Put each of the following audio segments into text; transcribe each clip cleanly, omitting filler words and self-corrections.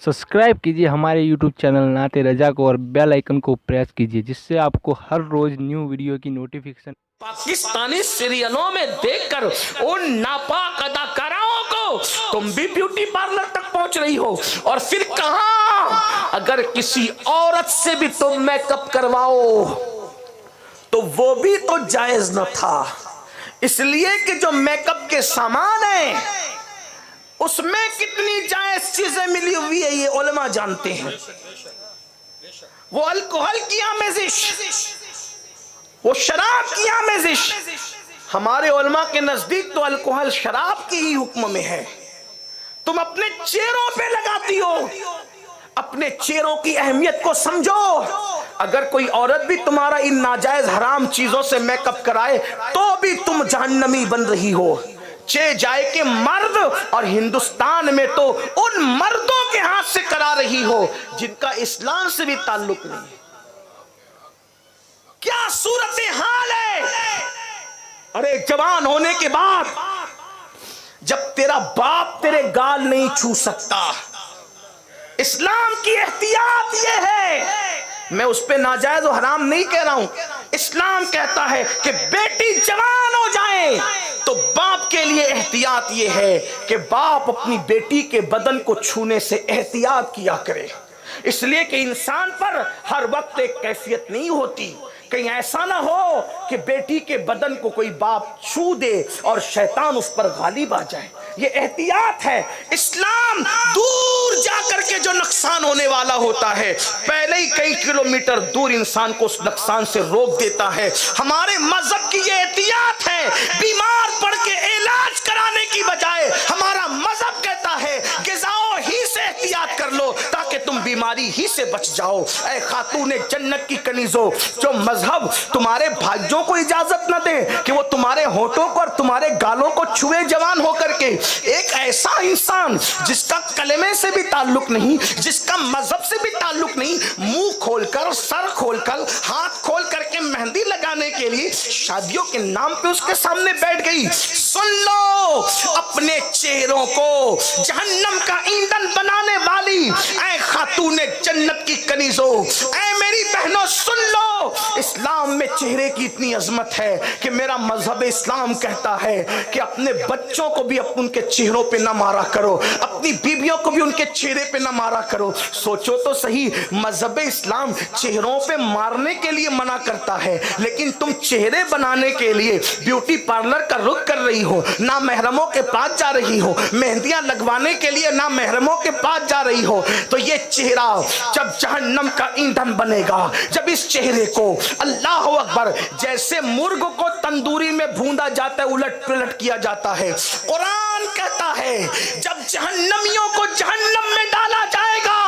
Subscribe कीजिए हमारे YouTube channel नाते रजा को और बेल आइकन को प्रेस कीजिए, जिससे आपको हर रोज न्यू वीडियो की नोटिफिकेशन। पाकिस्तानी सीरियलों में देखकर उन नापाक अदाकाराओं को तुम भी ब्यूटी पार्लर तक पहुंच रही हो, और फिर कहां अगर किसी औरत से भी तुम मेकअप करवाओ तो वो भी तो जायज न था, इसलिए कि जो मेकअप के सामान है उसमें कितनी जायज चीजें मिली हुई है ये उलमा जानते हैं। वो अल्कोहल की आमेजिश, वो शराब की आमेजिश, हमारे उलमा के नजदीक तो अल्कोहल शराब की ही हुक्म में है। तुम अपने चेहरों पे लगाती हो, अपने चेहरों की अहमियत को समझो। अगर कोई औरत भी तुम्हारा इन नाजायज हराम चीजों से मेकअप कराए तो भी तुम जहन्नमी बन रही हो। चे जाए के मर्द, और हिंदुस्तान में तो उन मर्दों के हाथ से करा रही हो जिनका इस्लाम से भी ताल्लुक नहीं। क्या सूरत हाल है। अरे जवान होने के बाद जब तेरा बाप तेरे गाल नहीं छू सकता, इस्लाम की एहतियात ये है। मैं उस पे नाजायज और हराम नहीं कह रहा हूं। इस्लाम कहता है कि बेटी जवान हो जाए तो बाप के लिए एहतियात ये है कि बाप अपनी बेटी के बदन को छूने से एहतियात किया करे, इसलिए कि इंसान पर हर वक्त एक कैफियत नहीं होती। कहीं ऐसा ना हो कि बेटी के बदन को कोई बाप छू दे और शैतान उस पर गालिब आ जाए। ये एहतियात है। इस्लाम दूर जाकर के जो नुकसान होने वाला होता है पहले ही कई किलोमीटर दूर इंसान को उस नुकसान से रोक देता है। हमारे मजहब की ये एहतियात है। बीमार पड़ के इलाज कराने की बजाय हमारा मजहब कहता है ग़िज़ाओं ही से एहतियात कर लो ताकि तुम बीमारी ही से बच जाओ। ऐ खातूने जन्नत की कनीजों, जो मजहब तुम्हारे भाइयों को इजाजत न दे कि वो तुम्हारे होठों को और तुम्हारे गालों को छुए जवान होकर के, एक ऐसा इंसान जिसका कलमे से भी ताल्लुक नहीं, जिसका मजहब से भी ताल्लुक नहीं, मुंह खोलकर, सर खोलकर, हाथ खोल करके मेहंदी लगाने के लिए शादियों के नाम पे उसके सामने बैठ गई। सुन लो, अपने चेहरों को जहन्नम का ईंधन बनाने वाली ऐ खातूने जन्नत की कनीजों, ऐ मेरी बहनों सुन लो, इस्लाम में चेहरे की इतनी अजमत है कि मेरा मजहब इस्लाम कहता है कि अपने बच्चों को भी उनके चेहरों पे ना मारा करो, अपनी बीवियों को भी उनके चेहरे पे ना मारा करो। सोचो तो सही, मजहब इस्लाम चेहरों पे मारने के लिए मना करता है, लेकिन तुम चेहरे बनाने के लिए ब्यूटी पार्लर का रुख कर रही हो, ना महरमों के पास जा रही हो, मेहंदियां लगवाने के लिए ना महरमों के पास जा रही हो। तो ये चेहरा जब जहन्नम का ईंधन बनेगा, जब इस चेहरे को अल्लाह अकबर जैसे मुर्ग को तंदूरी में भूंदा जाता है, उलट पलट किया जाता है। कुरान कहता है जब जहन्नमियों को जहन्नम में डाला जाएगा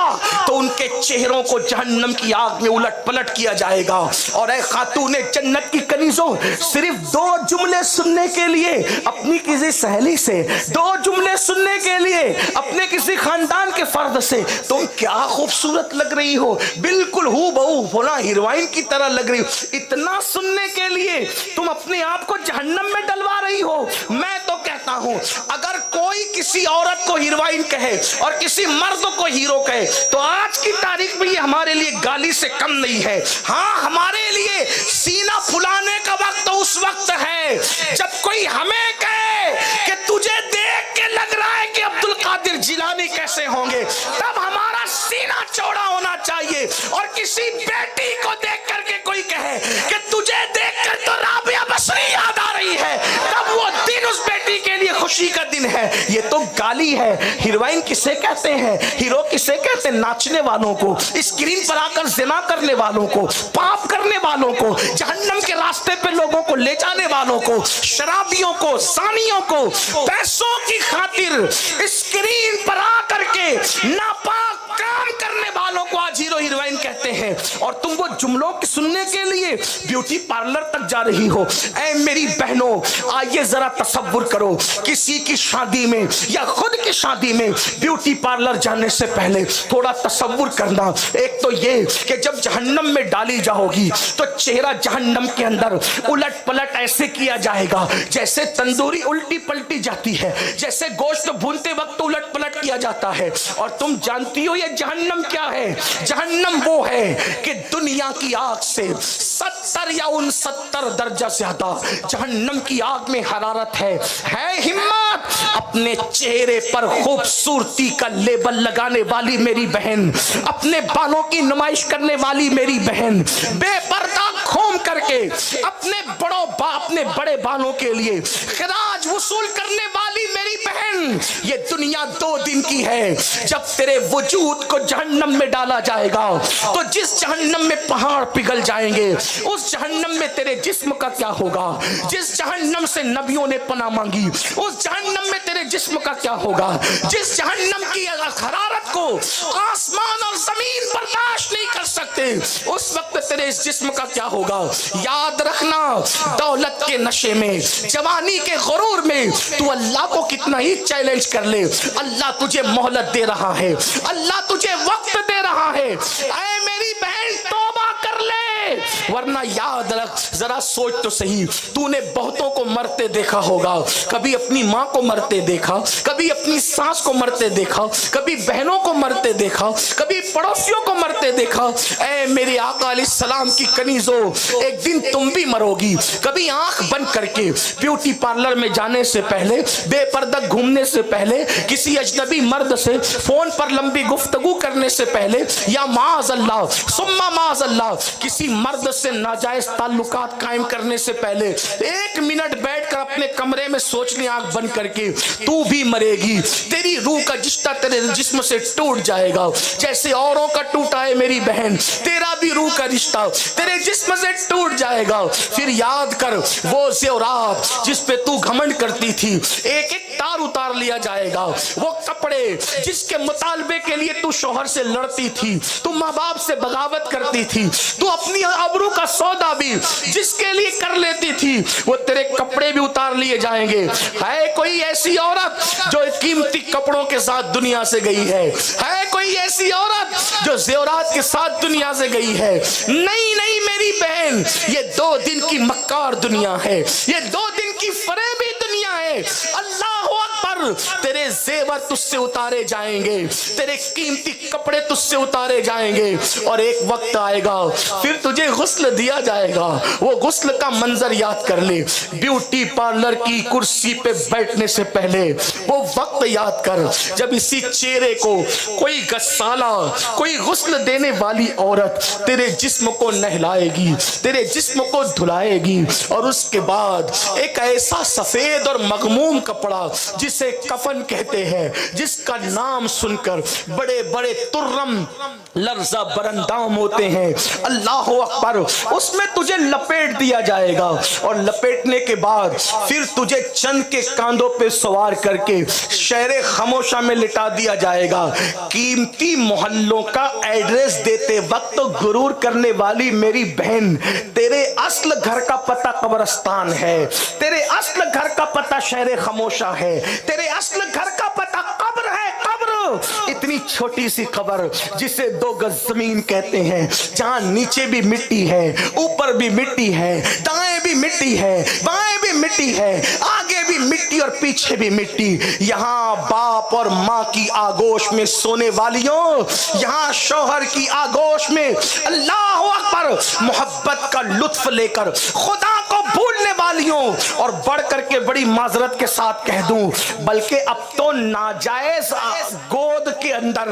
तो उनके चेहरों को जहन्नम की आग में उलट पलट किया जाएगा। और ऐ खातूने जन्नत की कनीजों, सिर्फ दो जुमले सुनने के लिए अपनी किसी सहेली से, दो जुमले सुनने के लिए अपने किसी खानदान के फर्द से तुम क्या खूबसूरत लग रही हो, बिल्कुल हूबहू होना हीरोइन की तरह लग रही हो, इतना सुनने के लिए तुम अपने आप को जहन्नम में डलवा रही हो। मैं तो कहता हूं अगर कोई किसी औरत को हीरोइन कहे और किसी मर्द को हीरो कहे तो आज की तारीख में ये हमारे लिए गाली से कम नहीं है। हाँ, हमारे लिए सीना फुलाने का वक्त उस वक्त है जब कोई हमें कहे कि तुझे देख के लग रहा है कि अब्दुल कादिर जिलानी कैसे होंगे, तब हमारा सीना चौड़ा होना चाहिए। और किसी बेटी को देख करके कोई कहे कि तुझे देखकर तो राबिया बसरी याद आ रही है, तब वो दिन उस बेटी के लिए खुशी का दिन है। ये तो गाली है। हीरोइन किसे कहते हैं, हीरो किसे कहते हैं? नाचने वालों को, स्क्रीन पर आकर जिना करने वालों को, पाप करने वालों को, जहन्नम के रास्ते पे लोगों को ले जाने वालों को, शराबियों को, सानियों को, पैसों की खातिर स्क्रीन पर आकर के नापाक काम करने वालों को आज हीरो हीरोइन कहते हैं। और और तुम वो जुमलों के सुनने के लिए ब्यूटी पार्लर तक जा रही हो। ऐ मेरी बहनों, आइए जरा तसव्वुर करो, किसी की शादी में या खुद की शादी में ब्यूटी पार्लर जाने से पहले थोड़ा तसव्वुर करना। एक तो ये कि जब जहन्नम में डाली जाओगी तो चेहरा जहन्नम के अंदर उलट पलट ऐसे किया जाएगा जैसे तंदूरी उल्टी पलटी जाती है, जैसे गोश्त भूनते वक्त उलट पलट किया जाता है। और तुम जानती हो ये जहन्नम क्या है? जहन्नम वो है कि दुनिया की आग से 70 या 69 दर्जा ज्यादा जहन्नम की आग में हरारत है हिम्मत अपने चेहरे पर खूबसूरती का लेबल लगाने वाली मेरी बहन, अपने बालों की नुमाइश करने वाली मेरी बहन, बेपर्दा घूम करके अपने बड़े बालों के लिए खराज वसूल करने वाली मेरी बहन, ये दुनिया 2 दिन की है। जब तेरे वजूद को जहन्नम में डाला जाएगा तो जिस जहन्नम में पहाड़ पिघल जाएंगे, उस जहन्नम में तेरे जिस्म का क्या होगा? जिस जहन्नम से नबियों ने पनाह मांगी, उस जहन्नम में तेरे जिस्म का क्या होगा? जिस जहन्नम की हरारत को आसमान और जमीन बर्दाश्त नहीं कर सकते, उस वक्त तेरे इस जिस्म का क्या होगा? याद रखना, दौलत के नशे में, जवानी के गुरूर में तू अल्लाह को कितना ही चैलेंज कर ले, अल्लाह तुझे मोहलत दे रहा है, अल्लाह तुझे वक्त दे रहा है। ऐ मेरी बहन, तौबा कर ले, वरना याद रख, जरा सोच तो सही, तूने बहुतों को मरते देखा होगा, कभी अपनी माँ को मरते देखा, कभी अपनी सास को मरते देखा, कभी बहनों को मरते देखा, कभी पड़ोसियों को मरते देखा। ऐ मेरे आका अलैहिस्सलाम की कनीजों, एक दिन तुम भी मरोगी। कभी आंख बंद करके ब्यूटी पार्लर में जाने से पहले, बेपर्दा घूमने से पहले, किसी अजनबी मर्द से फोन पर लंबी गुफ्तगू करने से पहले, या माअज़ल्लाह सुम्मा माअज़ल्लाह किसी मर्द से नाजायज ताल्लुकात कायम करने से पहले 1 मिनट बैठकर अपने कमरे में सोच ले, आंख बंद करके, तू भी मरेगी। तेरी रूह का रिश्ता तेरे जिस्म से टूट जाएगा जैसे औरों का टूटा है मेरी बहन, तेरा भी रूह का रिश्ता तेरे जिस्म से टूट जाएगा। फिर याद कर, वो ज़ेवरात जिस पे तू घमंड करती थी, एक एक तार उतार लिया जाएगा। वो कपड़े जिसके मुतालबे के लिए तू शोहर से लड़ती थी, तू माँ बाप से बगावत करती थी, तू अपनी आबरू का सौदा भी जिसके लिए कर लेती थी, वो तेरे कपड़े भी उतार लिए जाएंगे। है कोई ऐसी औरत जो कीमती कपड़ों के साथ दुनिया से गई है? है कोई ऐसी औरत जो ज़ेवरात के साथ दुनिया से गई है? नहीं नहीं मेरी बहन, ये 2 दिन की मक्कार दुनिया है, ये 2 दिन की फरेबी दुनिया है। अल्लाह अकबर, तेरे जेवर तुझसे उतारे जाएंगे, तेरे कीमती कपड़े तुझसे उतारे जाएंगे, और एक वक्त आएगा फिर तुझे गुस्ल दिया जाएगा। वो गुस्ल का मंजर याद कर ले, ब्यूटी पार्लर की कुर्सी पे बैठने से पहले वो वक्त याद कर जब इसी चेहरे को कोई गस्साला, कोई गुस्ल देने वाली औरत तेरे जिस्म को नहलाएगी, तेरे जिस्म को धुलाएगी, और उसके बाद एक ऐसा सफेद और मगमूम कपड़ा जिसे कफन कहते हैं, जिसका नाम सुनकर बड़े बड़े तुर्रम लर्जा बरंदाम होते हैं, अल्लाह अकबर, उसमें तुझे लपेट दिया जाएगा। और लपेटने के बाद फिर तुझे चंद के कांधों पे सवार करके शहरे खामोशा में लिटा दिया जाएगा। कीमती मोहल्लों का एड्रेस देते वक्त तो गुरूर करने वाली मेरी बहन, तेरे असल घर का पता कब्रिस्तान है, तेरे असल घर का पता शहरे खामोशा है, तेरे असल घर का पता कब्र है। कब्र, इतनी छोटी सी कब्र जिसे 2 गज जमीन कहते हैं, जहां नीचे भी मिट्टी है, ऊपर भी मिट्टी है, दाएं भी मिट्टी है, बाएं भी मिट्टी है, आगे भी मिट्टी और पीछे भी मिट्टी। यहाँ बाप और माँ की आगोश में सोने वालियों, यहाँ शौहर की आगोश में अल्लाह अकबर मोहब्बत का लुत्फ लेकर खुदा को भूलने वालियों, और बढ़ करके बड़ी माजरत के साथ कह दूं, बल्कि अब तो नाजायज गोद के अंदर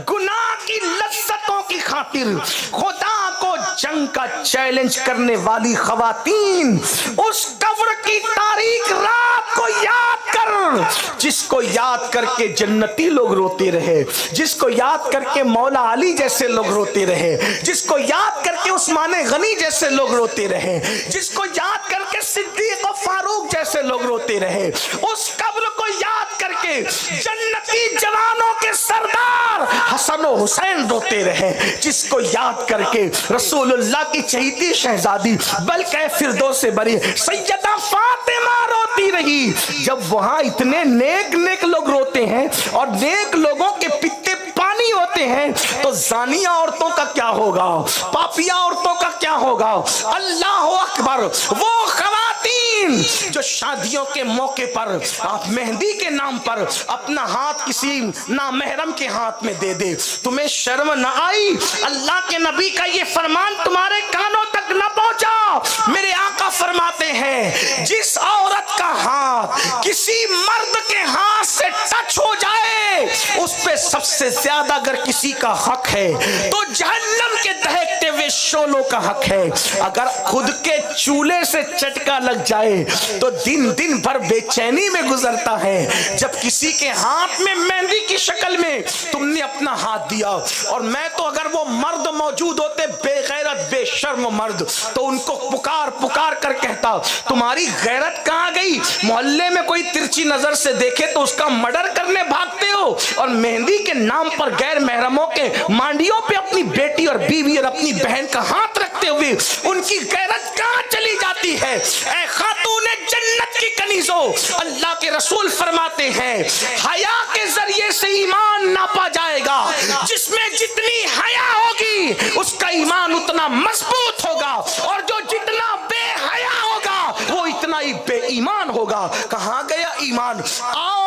गुनाह की लज्जतों की खातिर खुदा को जंग का चैलेंज करने वाली खवातीन, उस कब्र की तारीख रात को याद कर, जिसको याद करके जन्नती लोग रोते रहे, जिसको याद करके मौला अली जैसे लोग रोते रहे, जिसको याद करके उस्मान गनी जैसे लोग रोते रहे, जिसको याद करके सिद्दीक और फारूक जैसे लोग रोते रहे, उस कब्र को याद करके जन्नती जवानों के सरदार हसन हसन और हुसैन रोते रहे, जिसको याद करके रसूलुल्लाह की चहीती शहजादी बल्कि फिरदौस से बरी सैयदा फातिमा रोती रही। जब वहां इतने नेक नेक लोग रोते हैं और नेक लोगों के पित्ते पानी होते हैं, तो जानिया औरतों का क्या होगा, पापिया औरतों का क्या होगा। अल्लाह अकबर। वो खवातीन जो शादियों के मौके पर आप मेहंदी के नाम पर अपना हाथ किसी नामहरम के हाथ में दे दे, तुम्हें शर्म न आई? अल्लाह के नबी का ये फरमान तुम्हारे कानों तक न पहुंचा? मेरे आका फरमाते हैं, जिस औरत का हाथ किसी मर्द के हाथ से टच हो जाए, उस पे सबसे ज्यादा अगर किसी का हक है तो जहन्नम के दहकते हुए शोलों का हक है। अगर खुद के चूल्हे से चटका लग जाए तो दिन दिन भर बेचैनी में गुजरता है। जब किसी के हाथ में मेहंदी की शक्ल में तुमने अपना हाथ दिया, और मैं तो अगर वो मर्द मौजूद होते बेगैरत बेशर्म मर्द, तो उनको पुकार पुकार कर कहता, तुम्हारी गैरत कहां गई? मोहल्ले में कोई तिरछी नजर से देखे तो उसका मर्डर करने भागते हो, और मेहंदी के नाम पर गैर महरमों के मांडियों पे अपनी बेटी और बीवी और अपनी बहन का हाथ रखते हुए उनकी गैरत कहां चली जाती है? ऐ खातूने जन्नत की कनीजो, अल्लाह के रसूल फरमाते हैं, हया के जरिए से ईमान नापा जाएगा। जिसमें जितनी हया होगी उसका ईमान उतना मजबूत होगा, और जो जितना बेहया होगा वो इतना ही बेईमान होगा। कहां गया ईमान? आओ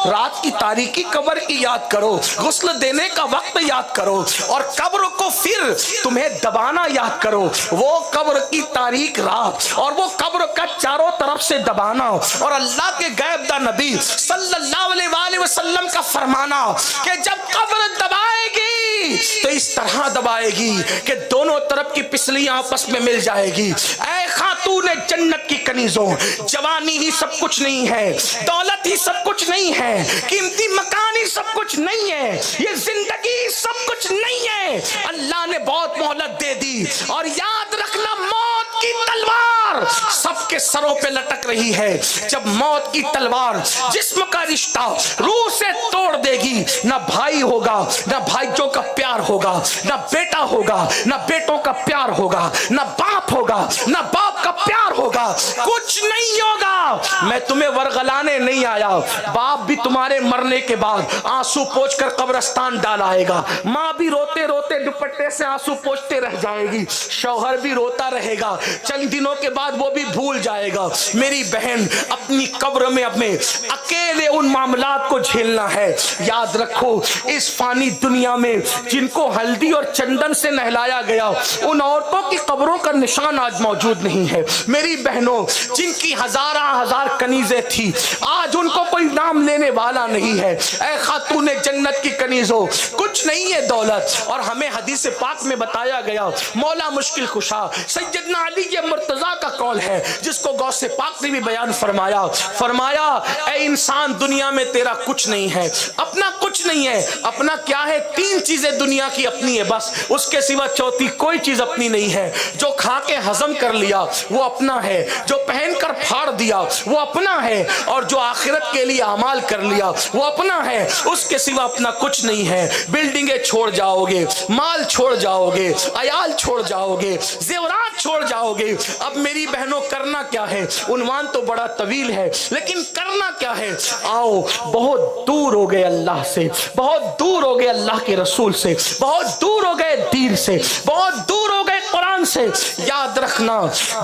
रात की तारीकी कब्र की याद करो, गुस्ल देने का वक्त याद करो, और कब्र को फिर तुम्हें दबाना याद करो। वो कब्र की तारीक रात और वो कब्र का चारों तरफ से दबाना, और अल्लाह के गैबदा नबी सल्लल्लाहु अलैहि वसल्लम का फरमाना कि जब कब्र दबाएगी तो इस तरह दबाएगी कि दोनों तरफ की पिसलियां आपस में मिल जाएगी। ऐ खातूने जन्नत की कनीजों, जवानी ही सब कुछ नहीं है, दौलत ही सब कुछ नहीं है, कीमती मकान ही सब कुछ नहीं है, ये जिंदगी सब कुछ नहीं है। अल्लाह ने बहुत मोहलत दे दी, और याद रखना मौत की तलवार सबके सरों पे लटक रही है। जब मौत की तलवार जिस्म का रिश्ता रूह से तोड़ देगी, ना भाई होगा, ना भाइयों का प्यार होगा, ना बेटा होगा, ना बेटों का प्यार होगा, ना बाप होगा, ना बाप का प्यार होगा, कुछ नहीं होगा। मैं तुम्हें वरगलाने नहीं आया, बाप भी तुम्हारे मरने के बाद आंसू पोंछकर कब्रिस्तान डाल आएगा, माँ भी रोते रोते दुपट्टे से आंसू पोंछते रह जाएगी, शौहर भी रोता रहेगा, चंद दिनों के बाद वो भी भूल जाएगा। मेरी बहन, अपनी कब्र में अपने अकेले उन मामलात को झेलना है। याद रखो, इस फानी दुनिया में जिनको हल्दी और चंदन से नहलाया गया, उन औरतों की कब्रों का निशान आज मौजूद नहीं है। मेरी बहनों, जिनकी हजार कनीजें थी, आज उनको कोई नाम लेने वाला नहीं है। ऐ खातूने जन्नत की कनीजों, कुछ नहीं है दौलत। और हमें हदीस पाक में बताया गया, मौला मुश्किल कुशा सैयदना अली के मुर्तजा का कौल है, जिसको गौसे पाक ने भी बयान फरमाया, ऐ इंसान, दुनिया में तेरा कुछ नहीं है, अपना कुछ नहीं है। अपना क्या है? तीन चीजें दुनिया की अपनी है बस, उसके सिवा चौथी कोई चीज अपनी नहीं है। जो खा के हजम कर लिया वो अपना है, जो पहनकर फाड़ दिया वो अपना है, और जो आखिरत के लिए अमाल कर लिया वो अपना है, उसके सिवा अपना कुछ नहीं है। बिल्डिंगें छोड़ जाओगे, माल छोड़ जाओगे, अयाल छोड़ जाओगे, जेवरात छोड़ जाओगे। अब मेरी बहनों, करना क्या है? उन्वान तो बड़ा तवील है, लेकिन करना क्या है? आओ, बहुत दूर हो गए अल्लाह से, बहुत दूर हो गए अल्लाह के रसूल से, बहुत दूर हो गए दीन से, बहुत दूर हो गए कुरान से। याद रखना,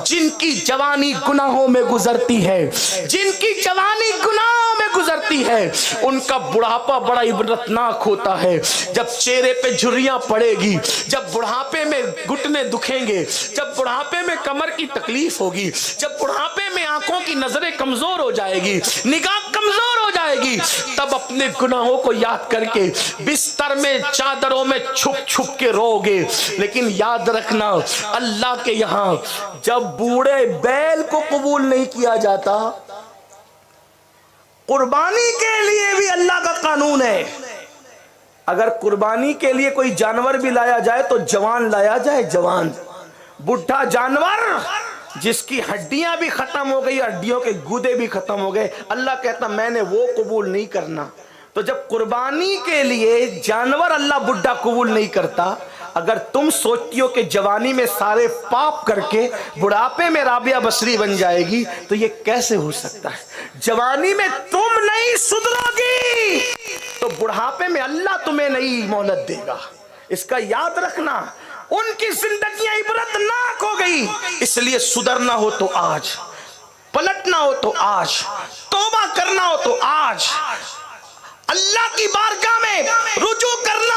जिनकी जवानी गुनाहों में गुजरती है, जिनकी जवानी गुनाहों में गुजरती है, उनका बुढ़ापा बड़ा इबरतनाक होता है। जब चेहरे पे झुर्रियां पड़ेगी, जब बुढ़ापे में घुटने दुखेंगे, जब बुढ़ापे में कमर की तकलीफ होगी, जब बुढ़ापे में आंखों की नजरें कमजोर हो जाएगी, निगाह कमजोर हो जाएगी, तब अपने गुनाहों को याद करके बिस्तर में, चादरों में छुप छुप के रोगे। लेकिन याद रखना, अल्लाह के यहां जब बूढ़े बैल को कबूल नहीं किया जाता, कुर्बानी के लिए भी अल्लाह का कानून है। अगर कुर्बानी के लिए कोई जानवर भी लाया जाए तो जवान लाया जाए, जवान। बुढ़ा जानवर जिसकी हड्डियां भी खत्म हो गई, हड्डियों के गुदे भी खत्म हो गए, अल्लाह कहता मैंने वो कबूल नहीं करना। तो जब कुर्बानी के लिए जानवर अल्लाह बुढ़ा कबूल नहीं करता, अगर तुम सोचती हो कि जवानी में सारे पाप करके बुढ़ापे में राबिया बसरी बन जाएगी, तो ये कैसे हो सकता है? जवानी में तुम नहीं सुधरोगी तो बुढ़ापे में अल्लाह तुम्हें नई मोहलत देगा। इसका याद रखना। उनकी जिंदगियां इबरतनाक हो गई, इसलिए सुधरना हो तो आज, पलटना हो तो आज, तौबा करना हो तो आज, अल्लाह की बारगाह में रुजू करना